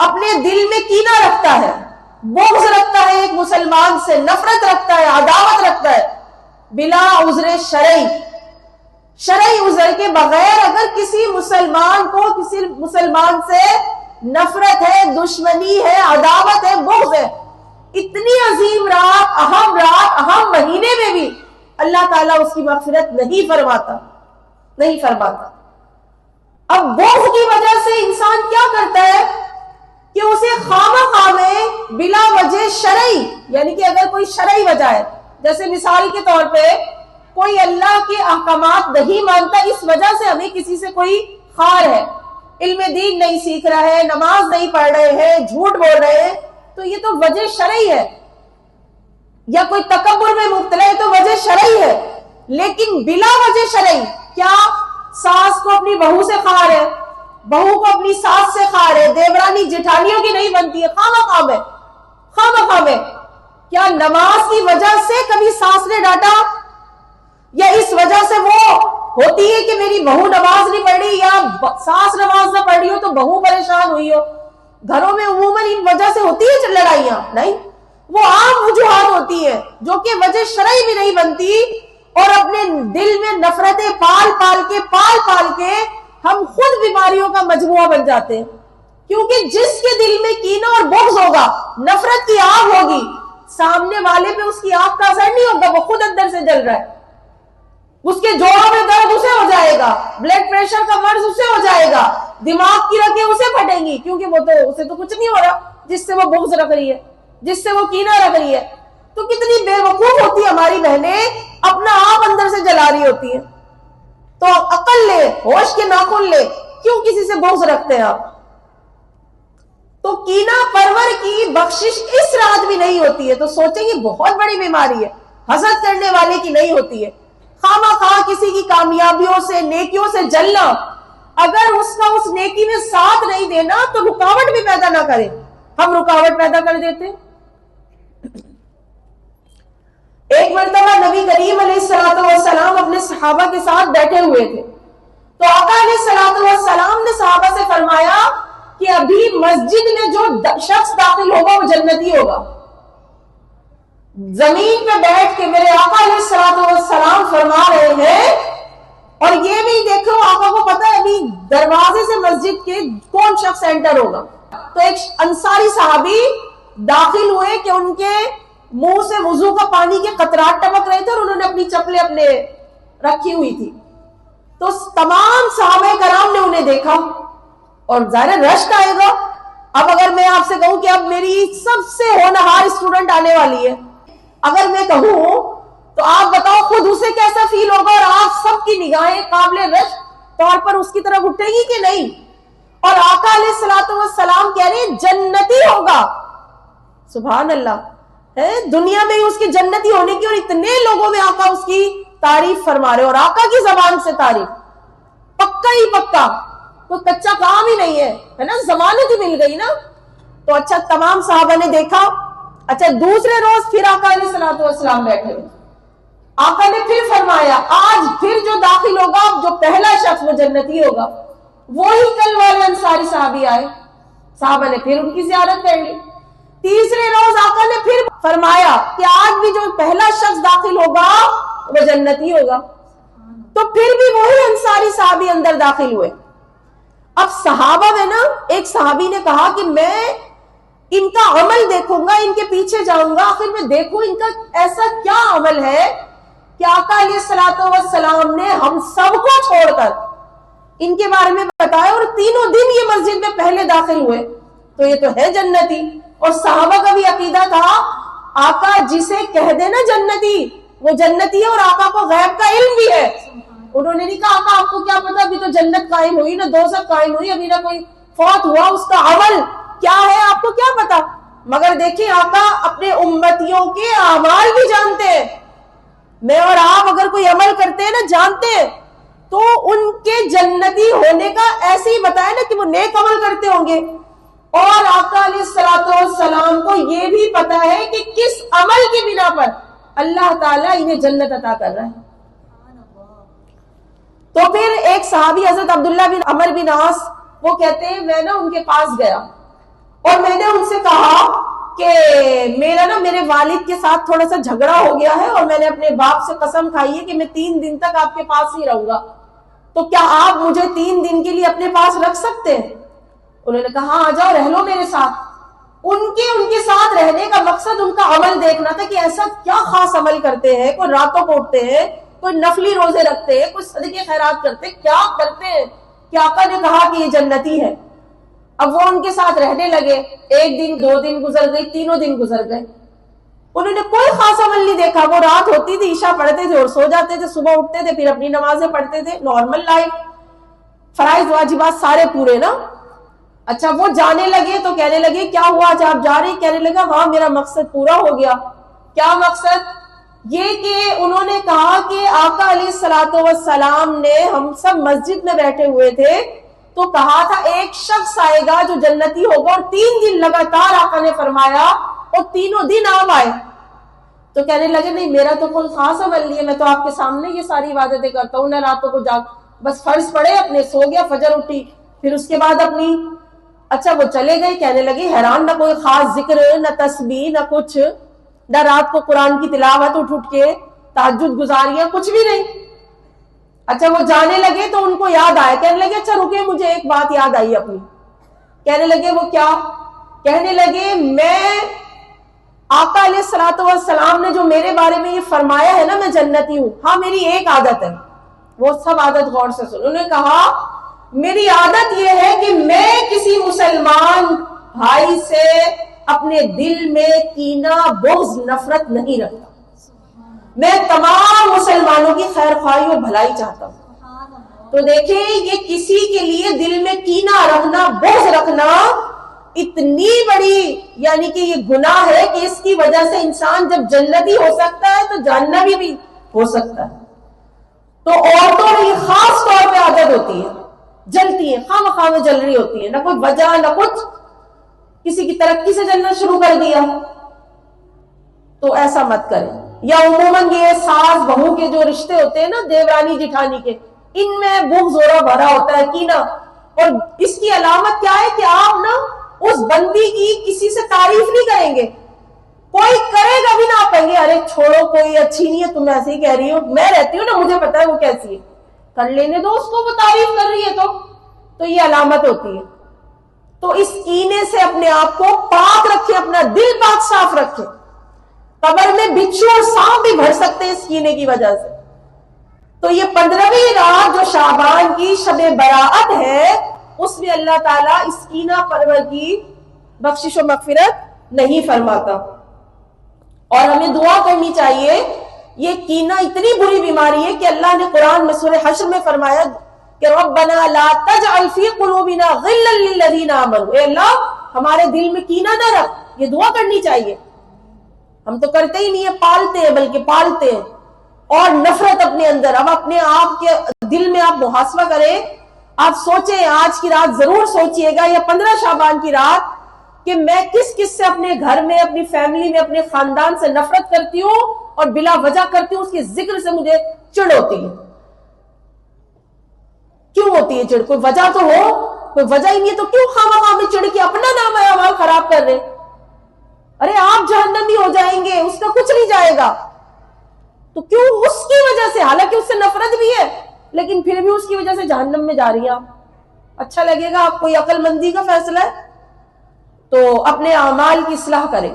اپنے دل میں کینہ رکھتا ہے، بغض رکھتا ہے ایک مسلمان سے، نفرت رکھتا ہے، عداوت رکھتا ہے، بلا عذر شرعی عذر کے بغیر اگر کسی مسلمان کو کسی مسلمان سے نفرت ہے، دشمنی ہے، عداوت ہے، بغض ہے، اتنی عظیم رات، اہم مہینے میں بھی اللہ تعالیٰ اس کی مغفرت نہیں فرماتا۔ اب بغض کی وجہ سے انسان کیا کرتا ہے کہ اسے خواہ میں بلا وجہ شرعی، یعنی کہ اگر کوئی شرعی وجہ ہے، جیسے مثال کے طور پہ کوئی اللہ کے احکامات نہیں مانتا، اس وجہ سے ہمیں کسی سے کوئی خار ہے، علم دین نہیں سیکھ رہا ہے، نماز نہیں پڑھ رہے ہیں، جھوٹ بول رہے ہیں، تو یہ تو وجہ شرعی ہے، یا کوئی تکبر میں مبتلا ہے تو وجہ شرعی ہے۔ لیکن بلا وجہ شرعی، کیا ساس کو اپنی بہو سے خار ہے، بہو کو اپنی ساس سے خار ہے، دیورانی جٹھانیوں کی نہیں بنتی ہے، خواہ میں کیا نماز کی وجہ سے کبھی ساس نے ڈانٹا، یا اس وجہ سے وہ ہوتی ہے کہ میری بہو نماز نہیں پڑھ رہی، یا ساس نماز نہ پڑھ رہی ہو تو بہو پریشان ہوئی ہو؟ گھروں میں عموماً ان وجہ سے ہوتی ہے لڑائیاں؟ نہیں، وہ عام وجوہات ہوتی ہیں جو کہ وجہ شرعی بھی نہیں بنتی، اور اپنے دل میں نفرتیں پال پال کے ہم خود بیماریوں کا مجموعہ بن جاتے ہیں۔ کیونکہ جس کے دل میں کینہ اور بغض ہوگا، نفرت کی آگ ہوگی، سامنے والے پہ اس کی آگ کا اثر نہیں ہوگا، وہ خود اندر سے جل رہا ہے، اس کے جوڑوں میں درد اسے ہو جائے گا، بلڈ پریشر کا مرض اسے ہو جائے گا، دماغ کی رگیں اسے پھٹیں گی، کیونکہ وہ تو اسے تو کچھ نہیں ہو رہا جس سے وہ بغض رکھ رہی ہے، جس سے وہ کینہ رکھ رہی ہے۔ تو کتنی بے وقوف ہوتی ہے ہماری بہنیں، اپنا آپ اندر سے جلا رہی ہوتی ہیں۔ تو عقل لے، ہوش کے ناخن لے، کیوں کسی سے بغض رکھتے ہیں آپ؟ تو کینہ پرور کی بخشش اس رات بھی نہیں ہوتی ہے، تو سوچیں یہ بہت بڑی بیماری ہے، حسد کرنے والے کی نہیں ہوتی ہے۔ خواہ کسی کی کامیابیوں سے، نیکیوں سے جلنا، اگر اس کا اس نیکی میں ساتھ نہیں دینا تو رکاوٹ بھی پیدا نہ کرے، ہم رکاوٹ پیدا کر دیتے ہیں۔ ایک مرتبہ نبی کریم علیہ السلام اپنے صحابہ کے ساتھ بیٹھے ہوئے تھے، تو آقا علیہ السلام نے صحابہ سے فرمایا کہ ابھی مسجد میں جو شخص داخل ہوگا وہ جنتی ہوگا۔ زمین پہ بیٹھ کے میرے آقا علیہ السلام فرما رہے ہیں، اور یہ بھی دیکھو آقا کو پتا ہے ابھی دروازے سے مسجد کے کون شخص انٹر ہوگا۔ تو ایک انصاری صحابی داخل ہوئے کہ ان کے منہ سے وضو کا پانی کے قطرات ٹپک رہے تھے، اور انہوں نے اپنی چپلیں اپنے رکھی ہوئی تھی۔ تو تمام صحابہ کرام نے انہیں دیکھا، اور ظاہر رشک آئے گا۔ اب اگر میں آپ سے کہوں کہ اب میری سب سے ہونہار اسٹوڈنٹ آنے والی ہے، اگر میں کہوں تو آپ بتاؤ خود اسے کیسا فیل ہوگا، اور آپ سب کی نگاہیں قابل رشک طور پر اس کی طرف اٹھیں گی کہ نہیں؟ اور آقا علیہ السلام کہہ رہے ہیں جنتی ہوگا۔ سبحان اللہ، دنیا میں اس کی جنتی ہونے کی، اور اتنے لوگوں میں آقا اس کی تعریف فرما رہے، اور آقا کی زبان سے تعریف، پکا ہی پکا، کوئی کچا کام ہی نہیں ہے نا، ضمانت ہی مل گئی نا۔ تو اچھا تمام صحابہ نے دیکھا۔ اچھا دوسرے روز پھر آقا علیہ السلام بیٹھے، آقا نے پھر فرمایا آج پھر جو داخل ہوگا، جو پہلا شخص وہ جنتی ہوگا۔ وہی کل والے انصاری صحابی آئے، صحابہ نے پھر ان کی زیارت کر لی۔ تیسرے روز آقا نے پھر فرمایا کہ آج بھی جو پہلا شخص داخل ہوگا وہ جنتی ہوگا۔ تو پھر بھی وہی انصاری صحابی اندر داخل ہوئے۔ اب صحابہ میں نا ایک صحابی نے کہا کہ میں ان کا عمل دیکھوں گا، ان کے پیچھے جاؤں گا، آخر میں دیکھوں ان کا ایسا کیا عمل ہے کہ آقا علیہ السلام نے ہم سب کو چھوڑ کر ان کے بارے میں بتایا، اور تینوں دن یہ مسجد میں پہلے داخل ہوئے، تو یہ تو ہے جنتی۔ اور صحابہ کا بھی عقیدہ تھا آقا جسے کہہ دینا جنتی وہ جنتی ہے، اور آقا کو غیب کا علم بھی ہے۔ انہوں نے نہیں کہا آقا آپ کو کیا پتا، ابھی تو جنت قائم ہوئی نہ دوزخ قائم ہوئی، ابھی نہ کوئی فوت ہوا، اس کا عمل کیا ہے آپ کو کیا پتا۔ مگر دیکھیں آقا اپنے امتیوں کے اعمال بھی جانتے ہیں۔ میں اور آپ اگر کوئی عمل کرتے ہیں نا، جانتے ہیں، تو ان کے جنتی ہونے کا ایسے ہی بتایا نا کہ وہ نیک عمل کرتے ہوں گے۔ اور آقا علیہ السلام کو یہ بھی پتا ہے کہ کس عمل کی بنا پر اللہ تعالیٰ انہیں جنت عطا کر رہا ہے۔ تو پھر ایک صحابی حضرت عبداللہ بن عمر بن عاص وہ کہتے ہیں میں نا ان کے پاس گیا، اور میں نے ان سے کہا کہ میرے والد کے ساتھ تھوڑا سا جھگڑا ہو گیا ہے اور میں نے اپنے باپ سے قسم کھائی ہے کہ میں 3 دن تک آپ کے پاس ہی رہوں گا، تو کیا آپ مجھے 3 دن کے لیے اپنے پاس رکھ سکتے ہیں؟ انہوں نے کہا آ جاؤ رہ لو میرے ساتھ۔ ان کے ساتھ رہنے کا مقصد ان کا عمل دیکھنا تھا کہ ایسا کیا خاص عمل کرتے ہیں، کوئی راتوں کو اٹھتے ہیں، کوئی نفلی روزے رکھتے ہیں، کوئی صدقے خیرات کرتے ہیں، کیا کرتے ہیں کہ آقا نے کہا کہ یہ جنتی ہے۔ اب وہ ان کے ساتھ رہنے لگے، 1 دن 2 دن گزر گئی، 3 دن گزر گئے، انہوں نے کوئی خاص عمل نہیں دیکھا۔ وہ رات ہوتی تھی عشاء پڑھتے تھے اور سو جاتے تھے، صبح اٹھتے تھے پھر اپنی نمازیں پڑھتے تھے، نارمل لائف، فرائض واجبات سارے پورے نا۔ اچھا وہ جانے لگے تو کہنے لگے کیا ہوا آج آپ جا رہے؟ کہنے لگا ہاں میرا مقصد پورا ہو گیا۔ کیا مقصد؟ یہ کہ انہوں نے کہا کہ آقا علیہ الصلوۃ والسلام نے، ہم سب مسجد میں بیٹھے ہوئے تھے تو کہا تھا ایک شخص آئے گا جو جنتی ہوگا، اور 3 دن لگاتار آقا نے فرمایا اور تینوں دن آپ آئے۔ تو کہنے لگے نہیں میرا تو کوئی خاص عمل نہیں ہے، میں تو آپ کے سامنے یہ ساری عبادتیں کرتا ہوں، نہ راتوں کو جاگ، بس فرض پڑے اپنے سو گیا، فجر اٹھی، پھر اس کے بعد اپنی۔ اچھا وہ چلے گئے، کہنے لگے حیران، نہ کوئی خاص ذکر، نہ تسبیح، نہ کچھ، نہ رات کو قرآن کی تلاوت اٹھ کے تہجد گزاریاں، کچھ بھی نہیں۔ اچھا وہ جانے لگے تو ان کو یاد آیا، کہنے لگے اچھا رکے مجھے ایک بات یاد آئی اپنی۔ کہنے لگے وہ کیا؟ کہنے لگے میں آقا علیہ الصلوۃ والسلام نے جو میرے بارے میں یہ فرمایا ہے نا میں جنتی ہوں، ہاں میری ایک عادت ہے، وہ سب عادت غور سے سن۔ انہوں نے کہا میری عادت یہ ہے کہ میں کسی مسلمان بھائی سے اپنے دل میں کینہ، بغض، نفرت نہیں رکھتا، میں تمام مسلمانوں کی خیر خواہی اور بھلائی چاہتا ہوں۔ تو دیکھیں یہ کسی کے لیے دل میں کینہ رکھنا، بغض رکھنا اتنی بڑی یعنی کہ یہ گناہ ہے کہ اس کی وجہ سے انسان جب جنتی ہو سکتا ہے تو جہنمی بھی ہو سکتا ہے۔ تو عورتوں میں یہ خاص طور پہ عادت ہوتی ہے، جلتی ہیں، خواہ مخواہ میں جل رہی ہوتی ہیں، نہ کوئی وجہ نہ کچھ، کسی کی ترقی سے جلنا شروع کر دیا۔ تو ایسا مت کریں۔ یا عموماً یہ ساس بہو کے جو رشتے ہوتے ہیں نا، دیورانی جٹھانی کے، ان میں بغض زورا بھرا ہوتا ہے، کینہ، اور اس کی علامت کیا ہے کہ آپ نا اس بندی کی کسی سے تعریف نہیں کریں گے، کوئی کرے گا بھی نہ، آپ کہیں گے ارے چھوڑو کوئی اچھی نہیں ہے، تم ایسے ہی کہہ رہی ہو، میں رہتی ہوں نا مجھے پتا ہے وہ کیسی ہے، کر لینے دو اس کو، وہ تعریف کر رہی ہے تو یہ علامت ہوتی ہے۔ تو اس کینے سے اپنے آپ کو پاک رکھیں، اپنا دل پاک صاف رکھیں۔ قبر میں بچھو اور سانپ بھی بھر سکتے ہیں اس کینے کی وجہ سے۔ تو یہ 15ویں رات جو شعبان کی شب براءت ہے، اس میں اللہ تعالیٰ اس کینہ پرور کی بخشش و مغفرت نہیں فرماتا، اور ہمیں دعا کرنی چاہیے۔ یہ کینہ اتنی بری بیماری ہے کہ اللہ نے قرآن میں سورہ حشر میں فرمایا کہ ربنا لا تجعل فی قلوبنا غلا للذین آمنوا، اے اللہ ہمارے دل میں کینہ نہ رکھ، یہ دعا کرنی چاہیے۔ ہم تو کرتے ہی نہیں ہے، پالتے ہیں، بلکہ پالتے ہیں، اور نفرت اپنے اندر۔ اب اپنے آپ کے دل میں آپ محاسبہ کریں، آپ سوچیں، آج کی رات ضرور سوچئے گا یا 15 شعبان کی رات، کہ میں کس کس سے اپنے گھر میں، اپنی فیملی میں، اپنے خاندان سے نفرت کرتی ہوں اور بلا وجہ کرتی ہوں، اس کے ذکر سے مجھے چڑ ہوتی ہے۔ کیوں ہوتی ہے چڑ؟ کوئی وجہ تو ہو، کوئی وجہ ہی نہیں ہے تو کیوں خواہ میں چڑ کے اپنا نام اعمال خراب کر رہے؟ ارے آپ جہنمی ہو جائیں گے، اس کا کچھ نہیں جائے گا، تو کیوں اس کی وجہ سے، حالانکہ اس سے نفرت بھی ہے لیکن پھر بھی اس کی وجہ سے جہنم میں جا رہی ہیں آپ؟ اچھا لگے گا آپ کو؟ عقل مندی کا فیصلہ ہے، تو اپنے اعمال کی اصلاح کریں۔